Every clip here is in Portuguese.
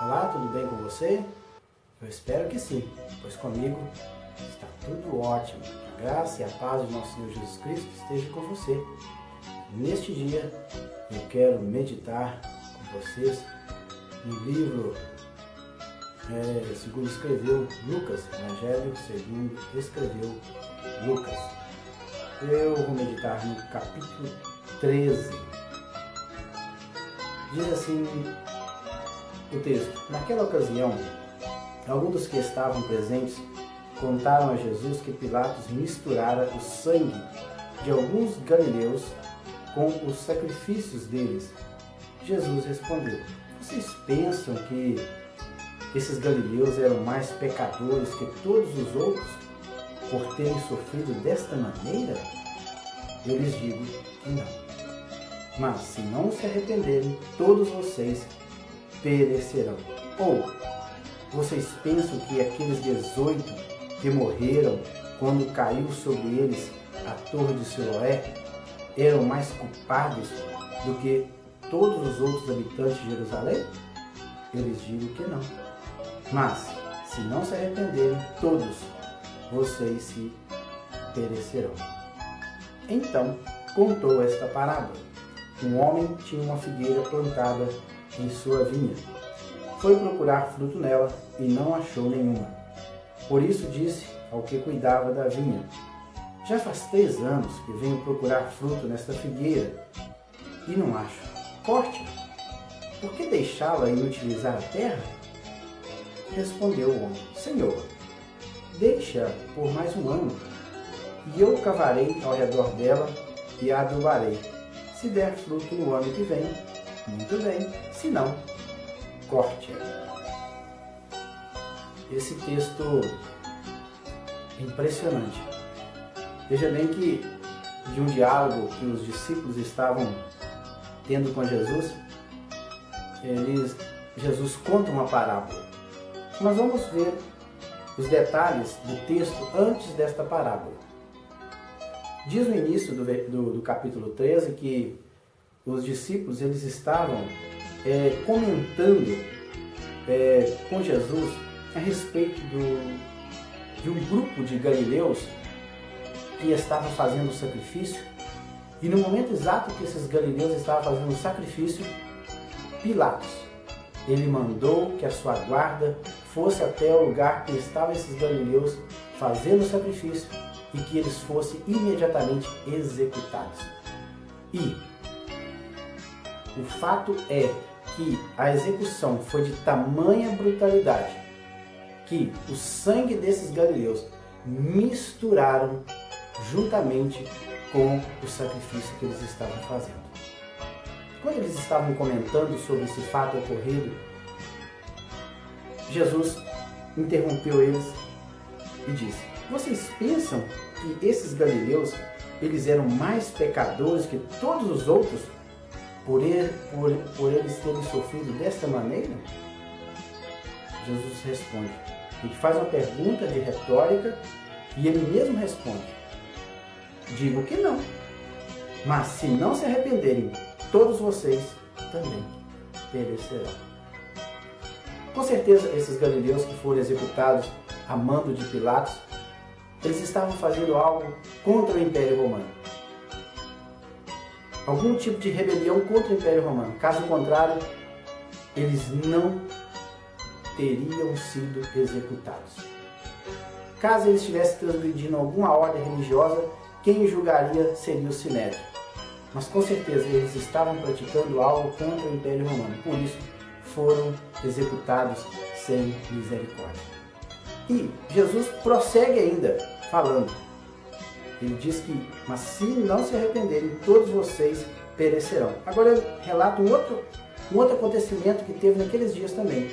Olá, tudo bem com você? Eu espero que sim, pois comigo está tudo ótimo. A graça e a paz de nosso Senhor Jesus Cristo esteja com você. Neste dia, eu quero meditar com vocês no livro segundo escreveu Lucas, Evangelho segundo escreveu Lucas. Eu vou meditar no capítulo 13. Diz assim o texto: naquela ocasião, alguns dos que estavam presentes contaram a Jesus que Pilatos misturara o sangue de alguns galileus com os sacrifícios deles. Jesus respondeu: vocês pensam que esses galileus eram mais pecadores que todos os outros por terem sofrido desta maneira? Eu lhes digo que não. Mas se não se arrependerem, todos vocês perecerão. Ou vocês pensam que aqueles 18 que morreram quando caiu sobre eles a torre de Siloé eram mais culpados do que todos os outros habitantes de Jerusalém? Eu lhes digo que não. Mas se não se arrependerem, todos vocês se perecerão. Então contou esta parábola. Um homem tinha uma figueira plantada em sua vinha. Foi procurar fruto nela e não achou nenhuma. Por isso disse ao que cuidava da vinha: já faz 3 anos que venho procurar fruto nesta figueira e não acho. Corte-a. Por que deixá-la inutilizar a terra? Respondeu o homem: Senhor, deixa-a por mais 1 ano, e eu cavarei ao redor dela e a adubarei. Se der fruto no ano que vem, muito bem, se não, corte-a. Esse texto é impressionante. Veja bem que de um diálogo que os discípulos estavam tendo com Jesus, Jesus conta uma parábola. Mas vamos ver os detalhes do texto antes desta parábola. Diz no início do capítulo 13 que os discípulos eles estavam comentando com Jesus a respeito de um grupo de galileus que estava fazendo o sacrifício, e no momento exato que esses galileus estavam fazendo o sacrifício, Pilatos, ele mandou que a sua guarda fosse até o lugar que estavam esses galileus fazendo o sacrifício e que eles fossem imediatamente executados. E o fato é que a execução foi de tamanha brutalidade que o sangue desses galileus misturaram juntamente com o sacrifício que eles estavam fazendo. Quando eles estavam comentando sobre esse fato ocorrido, Jesus interrompeu eles e disse: vocês pensam que esses galileus eles eram mais pecadores que todos os outros por eles terem sofrido desta maneira? Jesus responde. Ele faz uma pergunta de retórica e ele mesmo responde: digo que não. Mas se não se arrependerem, todos vocês também perecerão. Com certeza, esses galileus que foram executados a mando de Pilatos, eles estavam fazendo algo contra o Império Romano. Algum tipo de rebelião contra o Império Romano. Caso contrário, eles não teriam sido executados. Caso eles estivessem transgredindo alguma ordem religiosa, quem julgaria seria o Sinédrio. Mas com certeza eles estavam praticando algo contra o Império Romano. Por isso foram executados sem misericórdia. E Jesus prossegue ainda falando. Ele diz que, mas se não se arrependerem, todos vocês perecerão. Agora ele relata um outro acontecimento que teve naqueles dias também.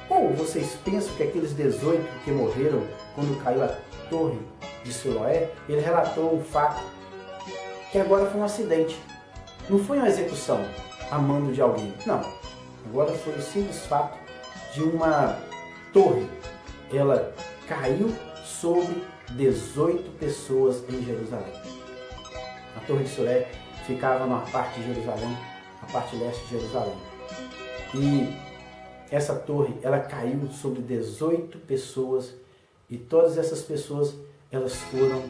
Ou vocês pensam que aqueles 18 que morreram quando caiu a torre de Siloé, ele relatou um fato que agora foi um acidente. Não foi uma execução a mando de alguém, não. Agora foi o simples fato de uma torre. Ela caiu sobre 18 pessoas em Jerusalém. A torre de Siloé ficava na parte de Jerusalém, a parte leste de Jerusalém. E essa torre, ela caiu sobre 18 pessoas e todas essas pessoas, foram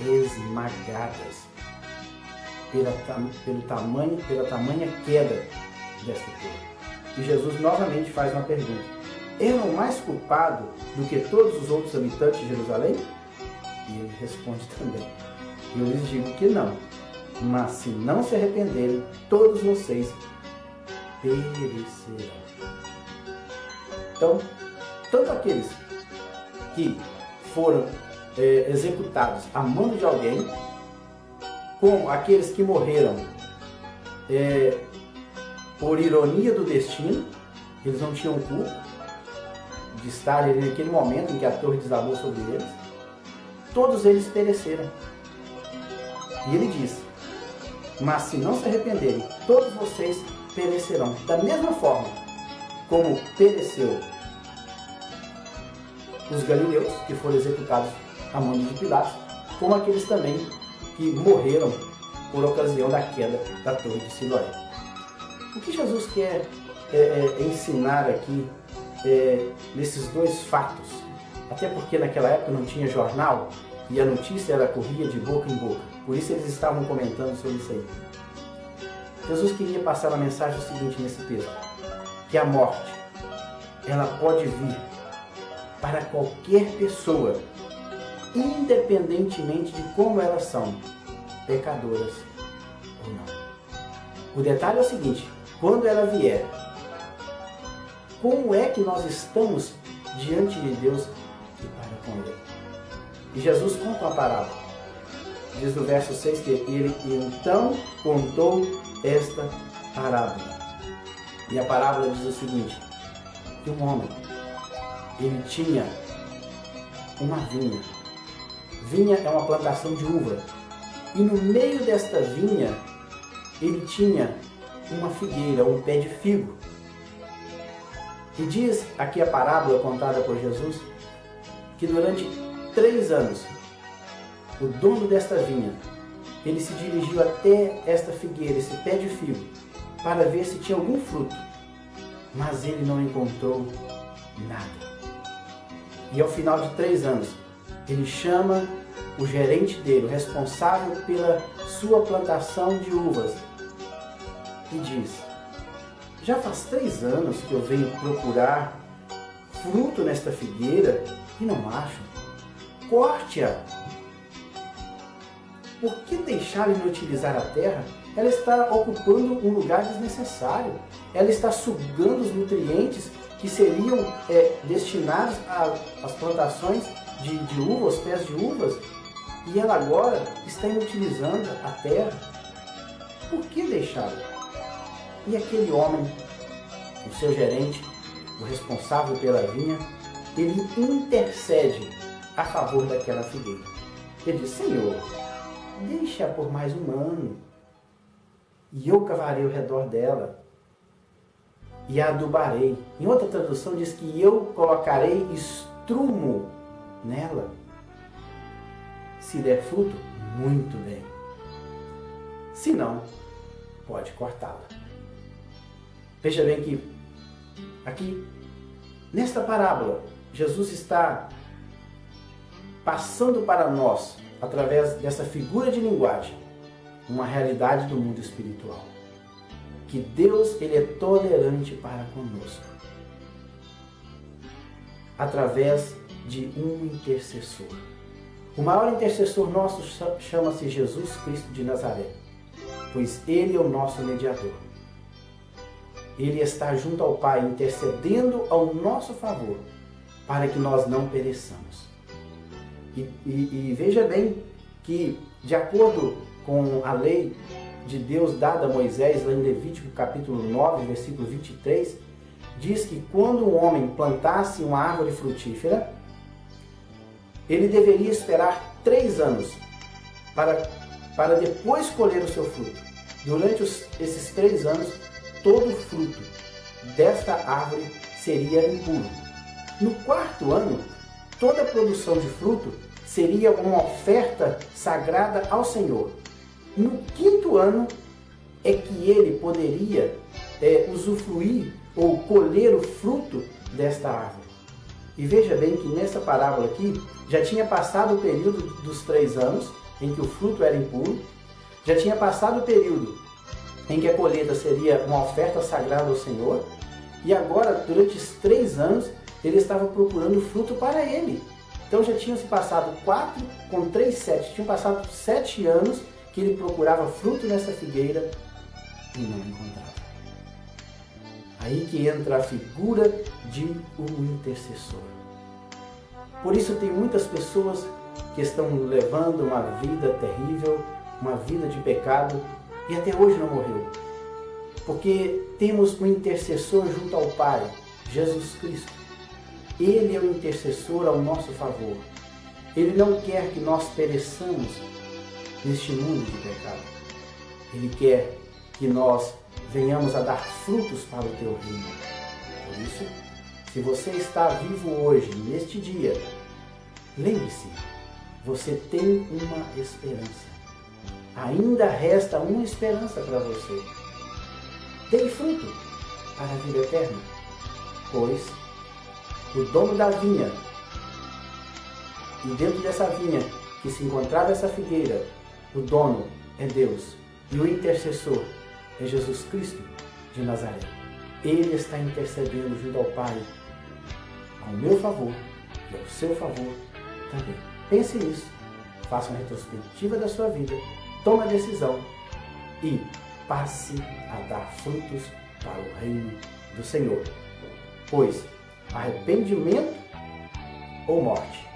esmagadas pela tamanha queda desta torre. E Jesus novamente faz uma pergunta: eram mais culpados do que todos os outros habitantes de Jerusalém? E ele responde também: eu lhes digo que não, mas se não se arrependerem, todos vocês perecerão. Então, tanto aqueles que foram executados a mando de alguém, como aqueles que morreram por ironia do destino, eles não tinham culpa de estar ali naquele momento em que a torre desabou sobre eles, todos eles pereceram. E ele diz: mas se não se arrependerem, todos vocês perecerão. Da mesma forma como pereceu os galileus, que foram executados a mando de Pilatos, como aqueles também que morreram por ocasião da queda da torre de Siloé. O que Jesus quer ensinar aqui nesses dois fatos? Até porque naquela época não tinha jornal e a notícia ela corria de boca em boca. Por isso eles estavam comentando sobre isso aí. Jesus queria passar a mensagem seguinte nesse texto: que a morte, ela pode vir para qualquer pessoa, independentemente de como elas são, pecadoras ou não. O detalhe é o seguinte: quando ela vier, como é que nós estamos diante de Deus e para com Ele? E Jesus conta uma parábola. Diz no verso 6 que ele então contou esta parábola. E a parábola diz o seguinte: que um homem, ele tinha uma vinha. Vinha é uma plantação de uva. E no meio desta vinha, ele tinha uma figueira, um pé de figo. E diz aqui a parábola contada por Jesus, que durante 3 anos, o dono desta vinha, ele se dirigiu até esta figueira, esse pé de figo, para ver se tinha algum fruto. Mas ele não encontrou nada. E ao final de 3 anos, ele chama o gerente dele, o responsável pela sua plantação de uvas, e diz: já faz 3 anos que eu venho procurar fruto nesta figueira e não acho. Corte-a. Por que deixar inutilizar a terra? Ela está ocupando um lugar desnecessário. Ela está sugando os nutrientes que seriam destinados às plantações de uvas, aos pés de uvas. E ela agora está inutilizando a terra. Por que deixá-la? E aquele homem, o seu gerente, o responsável pela vinha, ele intercede a favor daquela figueira. Ele diz: Senhor, deixa-a por mais um ano, e eu cavarei ao redor dela, e a adubarei. Em outra tradução diz que eu colocarei estrumo nela. Se der fruto, muito bem. Se não, pode cortá-la. Veja bem que aqui, nesta parábola, Jesus está passando para nós, através dessa figura de linguagem, uma realidade do mundo espiritual. Que Deus, ele é tolerante para conosco, através de um intercessor. O maior intercessor nosso chama-se Jesus Cristo de Nazaré, pois ele é o nosso mediador. Ele está junto ao Pai, intercedendo ao nosso favor, para que nós não pereçamos. E veja bem que, de acordo com a lei de Deus dada a Moisés, lá em Levítico capítulo 9, versículo 23, diz que quando um homem plantasse uma árvore frutífera, ele deveria esperar 3 anos para depois colher o seu fruto. Durante esses 3 anos, todo o fruto desta árvore seria impuro. No 4º ano, toda a produção de fruto seria uma oferta sagrada ao Senhor. No 5º ano é que ele poderia usufruir ou colher o fruto desta árvore. E veja bem que nessa parábola aqui, já tinha passado o período dos 3 anos, em que o fruto era impuro, já tinha passado o período em que a colheita seria uma oferta sagrada ao Senhor, e agora, durante os 3 anos, ele estava procurando fruto para ele. Então já tinham se passado 4 com 3, 7, tinham passado 7 anos que ele procurava fruto nessa figueira e não encontrava. Aí que entra a figura de um intercessor. Por isso tem muitas pessoas que estão levando uma vida terrível, uma vida de pecado, e até hoje não morreu. Porque temos um intercessor junto ao Pai, Jesus Cristo. Ele é o intercessor ao nosso favor. Ele não quer que nós pereçamos neste mundo de pecado. Ele quer que nós venhamos a dar frutos para o teu reino. Por isso, se você está vivo hoje, neste dia, lembre-se, você tem uma esperança. Ainda resta uma esperança para você. Dê fruto para a vida eterna, pois o dono da vinha, e dentro dessa vinha que se encontrava essa figueira, o dono é Deus e o intercessor é Jesus Cristo de Nazaré. Ele está intercedendo junto ao Pai, ao meu favor e ao seu favor também. Pense nisso, faça uma retrospectiva da sua vida, tome a decisão e passe a dar frutos para o reino do Senhor. Pois arrependimento ou morte,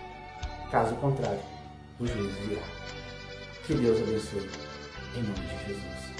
caso contrário, o juízo virá. Que Deus abençoe, em nome de Jesus.